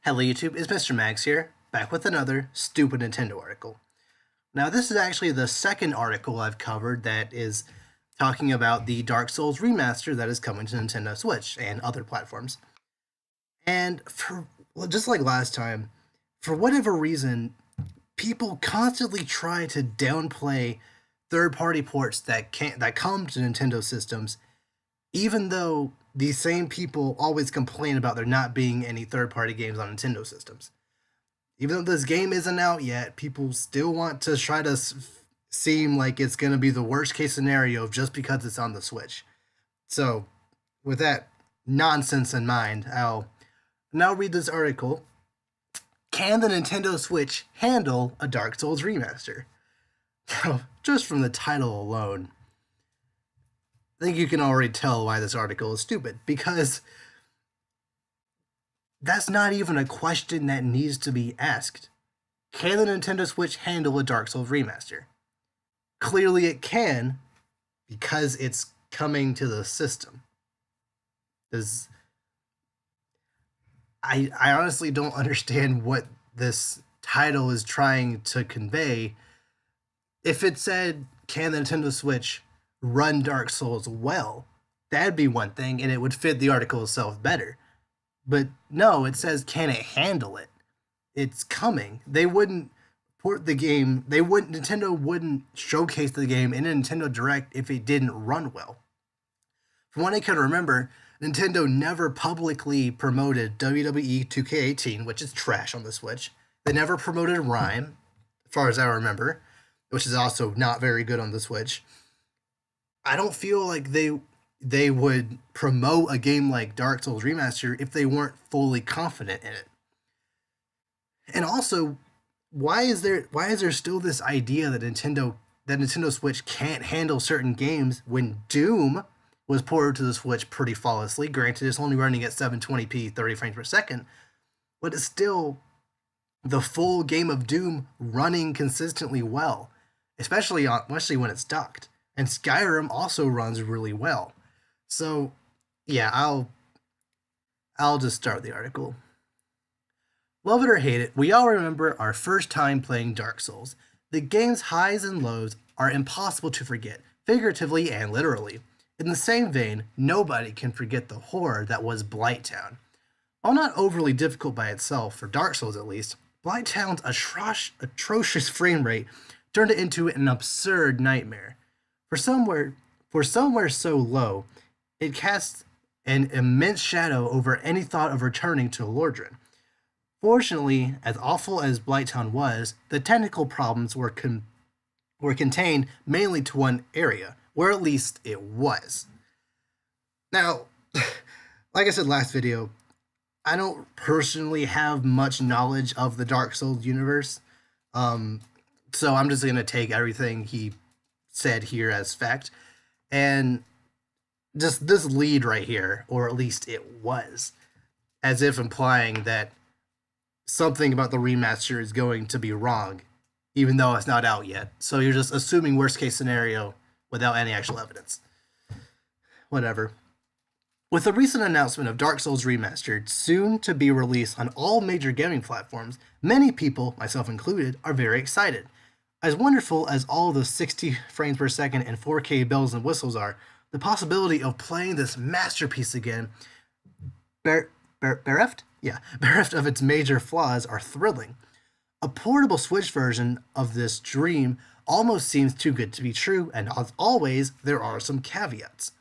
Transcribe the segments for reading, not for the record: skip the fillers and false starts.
Hello YouTube, it's Mr. Magz here, back with another stupid Nintendo article. Now this is actually the second article I've covered that is talking about the Dark Souls remaster that is coming to Nintendo Switch and other platforms. And just like last time, for whatever reason, people constantly try to downplay third-party ports that come to Nintendo systems, even though these same people always complain about there not being any third-party games on Nintendo systems. Even though this game isn't out yet, people still want to try to seem like it's going to be the worst case scenario just because it's on the Switch. So, with that nonsense in mind, I'll now read this article. Can the Nintendo Switch handle a Dark Souls remaster? Just from the title alone, I think you can already tell why this article is stupid, because that's not even a question that needs to be asked. Can the Nintendo Switch handle a Dark Souls remaster? Clearly it can, because it's coming to the system. I honestly don't understand what this title is trying to convey. If it said, can the Nintendo Switch run Dark Souls well, that'd be one thing, and it would fit the article itself better. But no, it says, can it handle it? It's coming. They wouldn't port the game. Nintendo wouldn't showcase the game in a Nintendo Direct if it didn't run well. From what I can remember, Nintendo never publicly promoted WWE 2K18, which is trash on the Switch. They never promoted Rhyme, as far as I remember, which is also not very good on the Switch. I don't feel like they would promote a game like Dark Souls Remaster if they weren't fully confident in it. And also, why is there still this idea that Nintendo Switch can't handle certain games when Doom was ported to the Switch pretty flawlessly? Granted, it's only running at 720p 30 frames per second, but it's still the full game of Doom running consistently well, especially when it's docked. And Skyrim also runs really well. So, yeah, I'll just start the article. Love it or hate it, we all remember our first time playing Dark Souls. The game's highs and lows are impossible to forget, figuratively and literally. In the same vein, nobody can forget the horror that was Blighttown. While not overly difficult by itself, for Dark Souls at least, Blighttown's atrocious frame rate turned it into an absurd nightmare. For somewhere so low, it casts an immense shadow over any thought of returning to Lordran. Fortunately, as awful as Blighttown was, the technical problems were contained mainly to one area, where at least it was. Now, like I said last video, I don't personally have much knowledge of the Dark Souls universe, so I'm just going to take everything he said here as fact. And just this lead right here, or at least it was, as if implying that something about the remaster is going to be wrong, even though it's not out yet. So you're just assuming worst case scenario without any actual evidence. Whatever. With the recent announcement of Dark Souls Remastered, soon to be released on all major gaming platforms, many people, myself included, are very excited. As wonderful as all the 60 frames per second and 4K bells and whistles are, the possibility of playing this masterpiece again, bereft of its major flaws, are thrilling. A portable Switch version of this dream almost seems too good to be true, and as always, there are some caveats.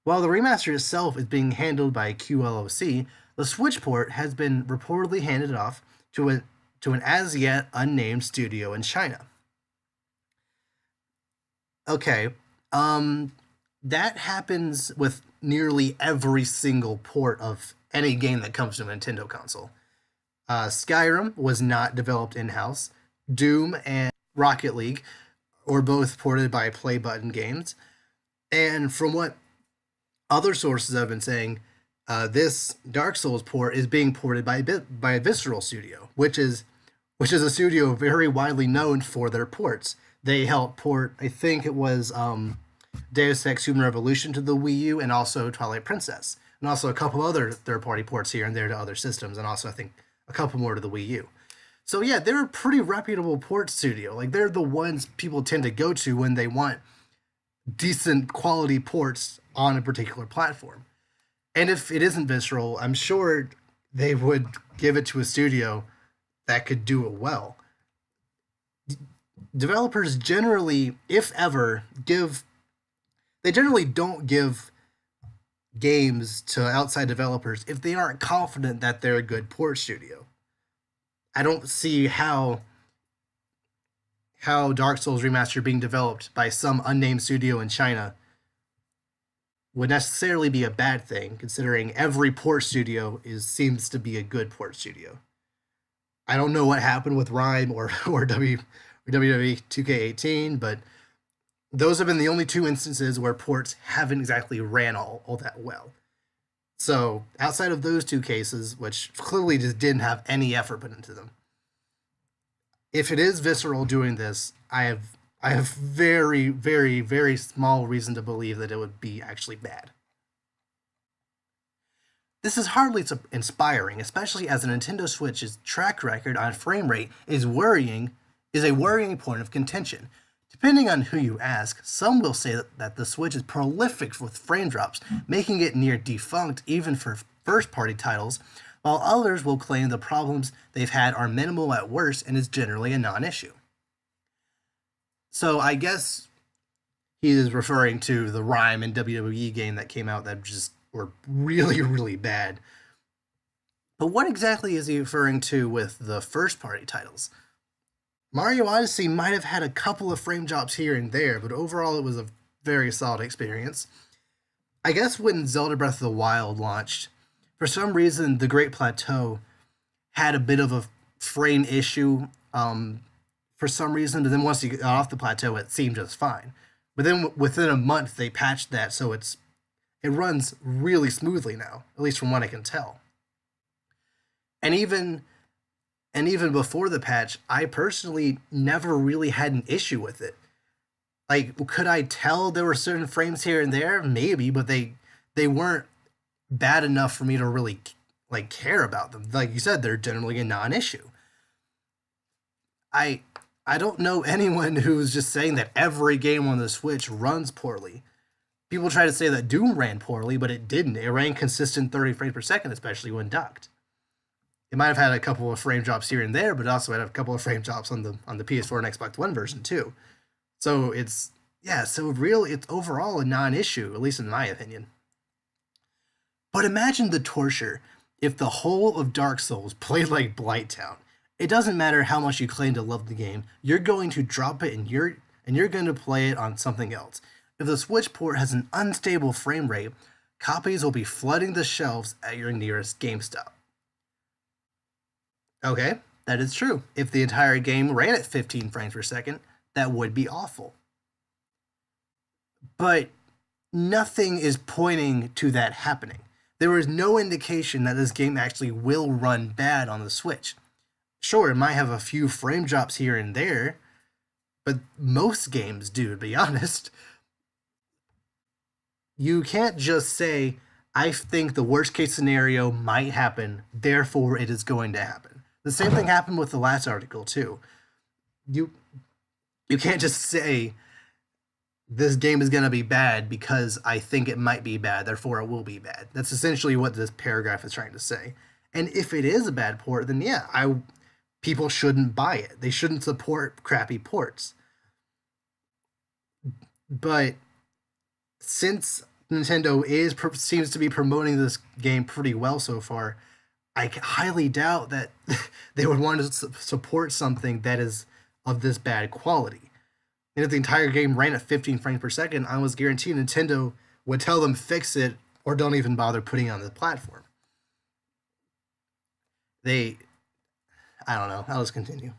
While the remaster itself is being handled by QLOC, the Switch port has been reportedly handed off to an as yet unnamed studio in China. Okay, that happens with nearly every single port of any game that comes to a Nintendo console. Skyrim was not developed in-house. Doom and Rocket League were both ported by Play Button Games. And from what other sources have been saying, this Dark Souls port is being ported by Visceral Studio, which is a studio very widely known for their ports. They helped port, I think it was Deus Ex Human Revolution to the Wii U, and also Twilight Princess, and also a couple other third-party ports here and there to other systems, and also I think a couple more to the Wii U. So yeah, they're a pretty reputable port studio. Like they're the ones people tend to go to when they want decent quality ports on a particular platform. And if it isn't Visceral, I'm sure they would give it to a studio that could do it well. Developers generally, if ever, they generally don't give games to outside developers if they aren't confident that they're a good port studio. I don't see how Dark Souls Remaster being developed by some unnamed studio in China would necessarily be a bad thing, considering every port studio seems to be a good port studio. I don't know what happened with Rime or WWE 2K18, but those have been the only two instances where ports haven't exactly ran all that well. So outside of those two cases, which clearly just didn't have any effort put into them, if it is Visceral doing this, I have very, very, very small reason to believe that it would be actually bad. This is hardly inspiring, especially as the Nintendo Switch's track record on frame rate is a worrying point of contention. Depending on who you ask, some will say that the Switch is prolific with frame drops, making it near defunct even for first-party titles, while others will claim the problems they've had are minimal at worst and is generally a non-issue. So I guess he is referring to the Rime and WWE game that came out that just were really, really bad. But what exactly is he referring to with the first-party titles? Mario Odyssey might have had a couple of frame drops here and there, but overall it was a very solid experience. I guess when Zelda Breath of the Wild launched, for some reason the Great Plateau had a bit of a frame issue for some reason, but then once you got off the plateau, it seemed just fine. But then within a month, they patched that, so it runs really smoothly now, at least from what I can tell. And even before the patch, I personally never really had an issue with it. Like, could I tell there were certain frames here and there? Maybe, but they weren't bad enough for me to really like care about them. Like you said, they're generally a non-issue. I I don't know anyone who's just saying that every game on the Switch runs poorly. People try to say that Doom ran poorly, but it didn't. It ran consistent 30 frames per second, especially when docked. It might have had a couple of frame drops here and there, but it also had a couple of frame drops on the PS4 and Xbox One version too. So it's overall a non-issue, at least in my opinion. But imagine the torture if the whole of Dark Souls played like Blighttown. It doesn't matter how much you claim to love the game, you're going to drop it and you're going to play it on something else. If the Switch port has an unstable frame rate, copies will be flooding the shelves at your nearest GameStop. Okay, that is true. If the entire game ran at 15 frames per second, that would be awful. But nothing is pointing to that happening. There is no indication that this game actually will run bad on the Switch. Sure, it might have a few frame drops here and there, but most games do, to be honest. You can't just say, I think the worst case scenario might happen, therefore it is going to happen. The same thing happened with the last article, too. You you can't just say this game is going to be bad because I think it might be bad, therefore it will be bad. That's essentially what this paragraph is trying to say. And if it is a bad port, then yeah, people shouldn't buy it. They shouldn't support crappy ports. But since Nintendo seems to be promoting this game pretty well so far, I highly doubt that they would want to support something that is of this bad quality. And if the entire game ran at 15 frames per second, I was guaranteed Nintendo would tell them fix it or don't even bother putting it on the platform. They, I don't know. I'll just continue.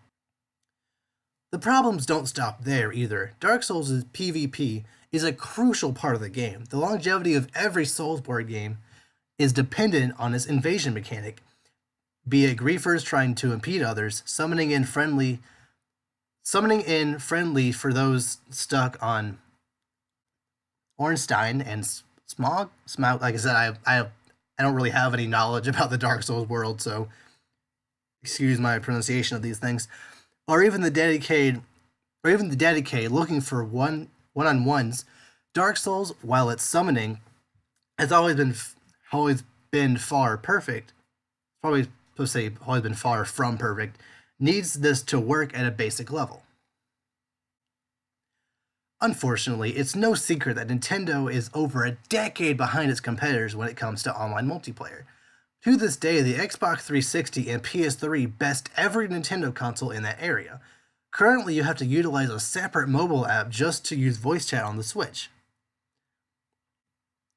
The problems don't stop there either. Dark Souls' PvP is a crucial part of the game. The longevity of every Soulsborne game is dependent on its invasion mechanic, be it griefers trying to impede others, summoning in friendly for those stuck on Ornstein and Smog. Smog, like I said, I don't really have any knowledge about the Dark Souls world, so excuse my pronunciation of these things, or even the dedicated, looking for one-on-ones. Dark Souls, while it's summoning, has always been far perfect. Probably supposed to say always been far from perfect. Needs this to work at a basic level. Unfortunately, it's no secret that Nintendo is over a decade behind its competitors when it comes to online multiplayer. To this day, the Xbox 360 and PS3 best every Nintendo console in that area. Currently, you have to utilize a separate mobile app just to use voice chat on the Switch.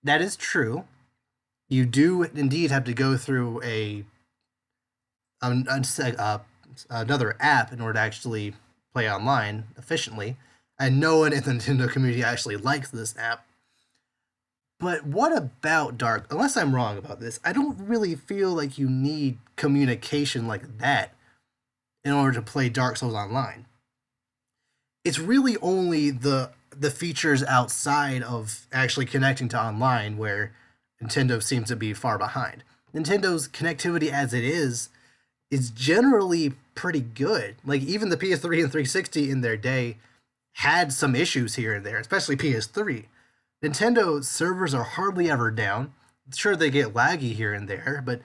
That is true. You do indeed have to go through another app in order to actually play online efficiently, and no one in the Nintendo community actually likes this app. But what about Dark? Unless I'm wrong about this, I don't really feel like you need communication like that in order to play Dark Souls online. It's really only the features outside of actually connecting to online where Nintendo seems to be far behind. Nintendo's connectivity as it is generally pretty good. Like even the PS3 and 360 in their day had some issues here and there, especially PS3. Nintendo servers are hardly ever down. Sure, they get laggy here and there, but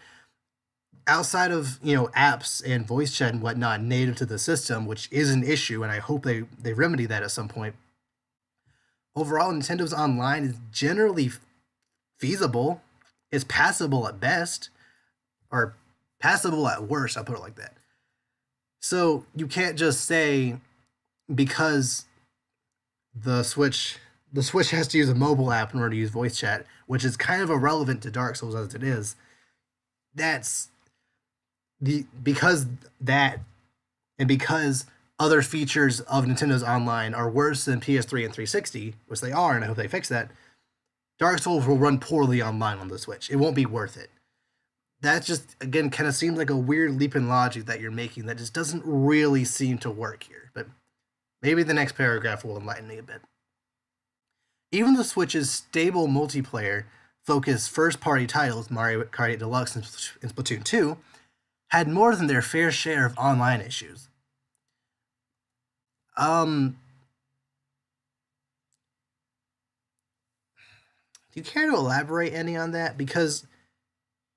outside of apps and voice chat and whatnot native to the system, which is an issue, and I hope they remedy that at some point. Overall, Nintendo's online is generally feasible. It's passable at best, or passable at worst. I'll put it like that. So you can't just say because the Switch has to use a mobile app in order to use voice chat, which is kind of irrelevant to Dark Souls as it is. That's because that and because other features of Nintendo's online are worse than PS3 and 360, which they are, and I hope they fix that. Dark Souls will run poorly online on the Switch. It won't be worth it. That just again kind of seems like a weird leap in logic that you're making that just doesn't really seem to work here. But maybe the next paragraph will enlighten me a bit. Even the Switch's stable multiplayer focused first party titles, Mario Kart 8 Deluxe and Splatoon 2, had more than their fair share of online issues. Do you care to elaborate any on that? Because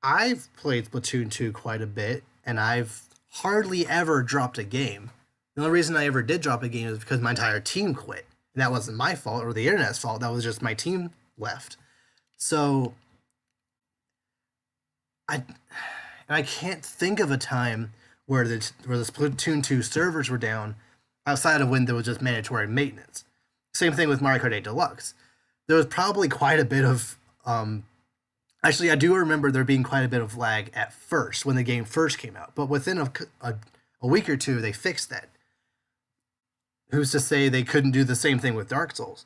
I've played Splatoon 2 quite a bit, and I've hardly ever dropped a game. The only reason I ever did drop a game is because my entire team quit. And that wasn't my fault or the internet's fault. That was just my team left. So I can't think of a time where the Splatoon 2 servers were down outside of when there was just mandatory maintenance. Same thing with Mario Kart 8 Deluxe. There was probably quite a bit of actually I do remember there being quite a bit of lag at first when the game first came out, but within a week or two they fixed that. Who's to say they couldn't do the same thing with Dark Souls?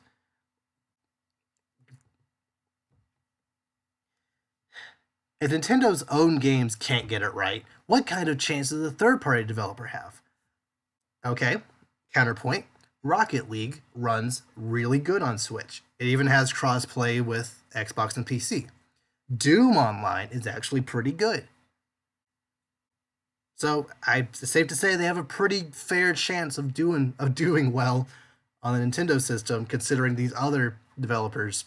If Nintendo's own games can't get it right, what kind of chance does a third party developer have? Okay, counterpoint Rocket League runs really good on Switch. It even has crossplay with Xbox and PC. Doom Online is actually pretty good. So it's safe to say they have a pretty fair chance of doing well on the Nintendo system, considering these other developers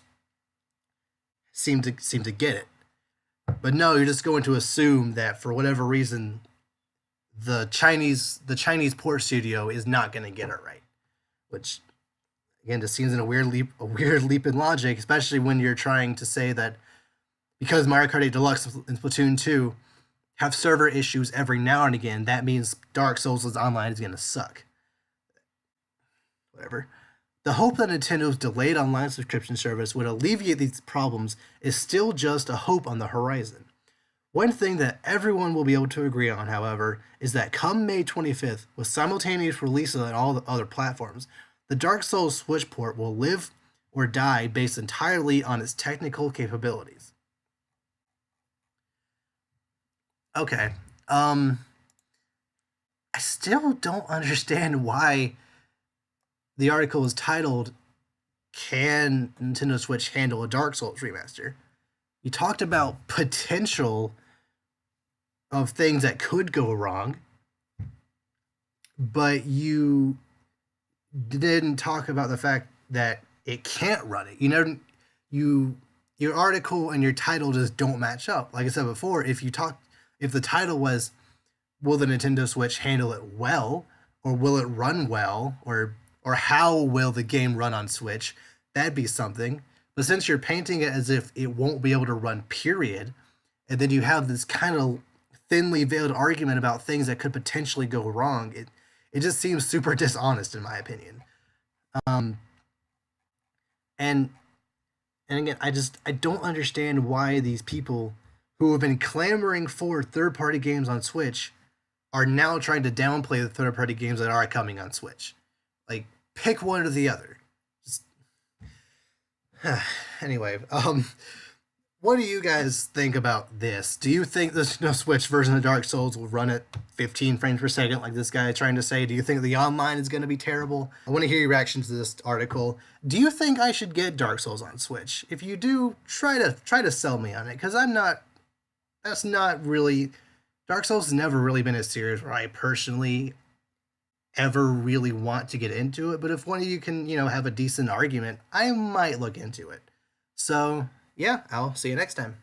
seem to get it. But no, you're just going to assume that for whatever reason, the Chinese port studio is not going to get it right, which again just seems in a weird leap in logic, especially when you're trying to say that because Mario Kart 8 Deluxe and Splatoon 2 have server issues every now and again, that means Dark Souls Online is going to suck. Whatever. The hope that Nintendo's delayed online subscription service would alleviate these problems is still just a hope on the horizon. One thing that everyone will be able to agree on, however, is that come May 25th, with simultaneous releases on all the other platforms, the Dark Souls Switch port will live or die based entirely on its technical capabilities. Okay. I still don't understand why the article is titled "Can Nintendo Switch Handle a Dark Souls Remaster?" You talked about potential of things that could go wrong, but you didn't talk about the fact that it can't run it. You your article and your title just don't match up. Like I said before, if the title was will the Nintendo Switch handle it well, or will it run well, or how will the game run on Switch, that'd be something. But since you're painting it as if it won't be able to run, period, and then you have this kind of thinly veiled argument about things that could potentially go wrong, it just seems super dishonest in my opinion. Um, and and again, I don't understand why these people who have been clamoring for third party games on Switch are now trying to downplay the third party games that are coming on Switch. Like, pick one or the other. Just anyway, what do you guys think about this? Do you think the Switch version of Dark Souls will run at 15 frames per second, like this guy is trying to say? Do you think the online is going to be terrible? I want to hear your reaction to this article. Do you think I should get Dark Souls on Switch? If you do, try to sell me on it, because I'm not. That's not really. Dark Souls has never really been a series where I personally ever really want to get into it. But if one of you can, have a decent argument, I might look into it. So yeah, I'll see you next time.